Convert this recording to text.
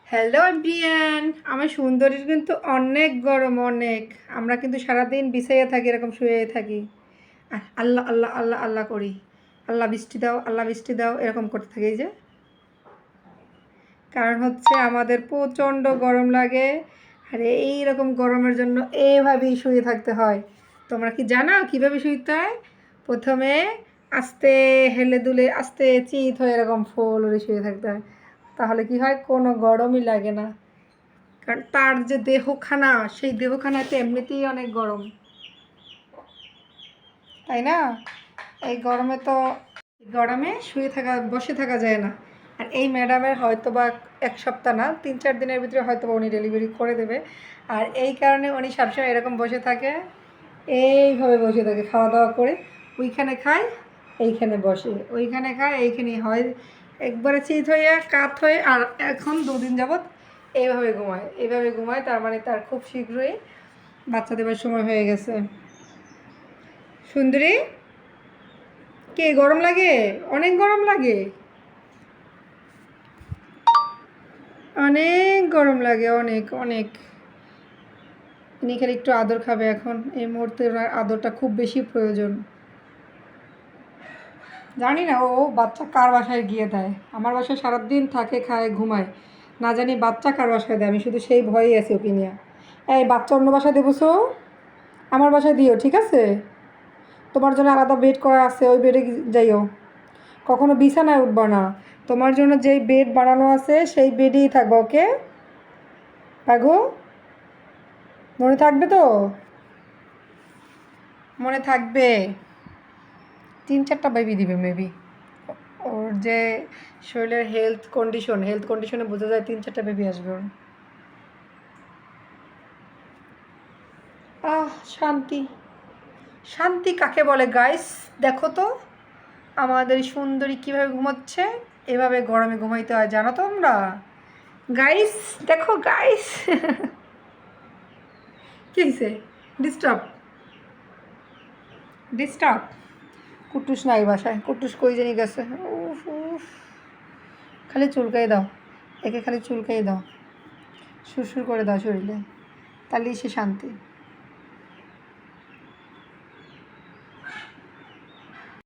Hello everyone, আমার সুন্দরীর কিন্তু অনেক গরম, অনেক। আমরা কিন্তু সারাদিন বিছাইয়া থাকি, এরকম শুয়ে থাকি। আল্লাহ আল্লাহ আল্লাহ আল্লাহ করি, আল্লাহ বৃষ্টি দাও, আল্লাহ বৃষ্টি দাও, এরকম করতে থাকি। এই যে কারণ হচ্ছে আমাদের প্রচণ্ড গরম লাগে, আর এইরকম গরমের জন্য এইভাবেই শুয়ে থাকতে হয়। তোমরা কি জানো কীভাবে শুইতে হয়? প্রথমে আস্তে হেলে দুলে আস্তে চিত হয়ে এরকম ফোল হয়ে শুয়ে থাকতে হয়। তাহলে কি হয়, কোনো গরমই লাগে না। কারণ তার যে দেহখানা, সেই দেহখানাতে এমনিতেই অনেক গরম, তাই না? এই গরমে শুয়ে থাকা, বসে থাকা যায় না। আর এই ম্যাডামের হয়তো বা 1 সপ্তাহ না, 3-4 দিনের ভিতরে হয়তো বা উনি ডেলিভারি করে দেবে। আর এই কারণে উনি সবসময় এরকম বসে থাকে, এইভাবে বসে থাকে, খাওয়া দাওয়া করে ওইখানে খায়, এইখানে বসে, ওইখানে খায়, এইখানে হয়, একবারে চিত হয়ে কাত হয়ে। আর এখন 2 দিন যাবৎ এইভাবে ঘুমায়। তার মানে তার খুব শীঘ্রই বাচ্চা দেবার সময় হয়ে গেছে। সুন্দরী, কে গরম লাগে? অনেক গরম লাগে, অনেক গরম লাগে, অনেক অনেক। ইনি খালি একটু আদর খাবে এখন, এই মুহূর্তে ওনার আদরটা খুব বেশি প্রয়োজন। জানি না ও বাচ্চা কার বাসায় গিয়ে দেয়। আমার বাসায় সারাদিন থাকে, খায়, ঘুমায়, না জানি বাচ্চা কার বাসায় দেয়। আমি শুধু সেই ভয়েই আছি ওকে নিয়ে। এই বাচ্চা অন্য বাসায় দেবো, আমার বাসায় দিও, ঠিক আছে? তোমার জন্য আলাদা বেড করা আছে, ওই বেডে যাইও। কখনো বিছানায় উঠবা না, তোমার জন্য যেই বেড বানানো আছে সেই বেডেই থাকবো, ওকে? পাগো, মনে থাকবে তো? মনে থাকবে। 3-4টা বেবি দিবে মেবি। ওর যে শরীরের হেলথ কন্ডিশনে বোঝা যায় 3-4টা বেবি আসবে ওর। শান্তি। শান্তি কাকে বলে গাইস? দেখো তো আমাদের সুন্দরী কীভাবে ঘুমাচ্ছে। এভাবে গরমে ঘুমাইতে হয়, জানো তোমরা গাইস? দেখো গাইস। কী হয়েছে? ডিস্টার্ব ডিস্টার্ব কুটুস নাই বাসায়, কুটুস কই জানি গেছে। উফ উফ, খালি চুলকাই দাও, একে খালি চুলকাই দাও, সুরসুর করে দাও শরীরে, তাহলেই সে শান্তি।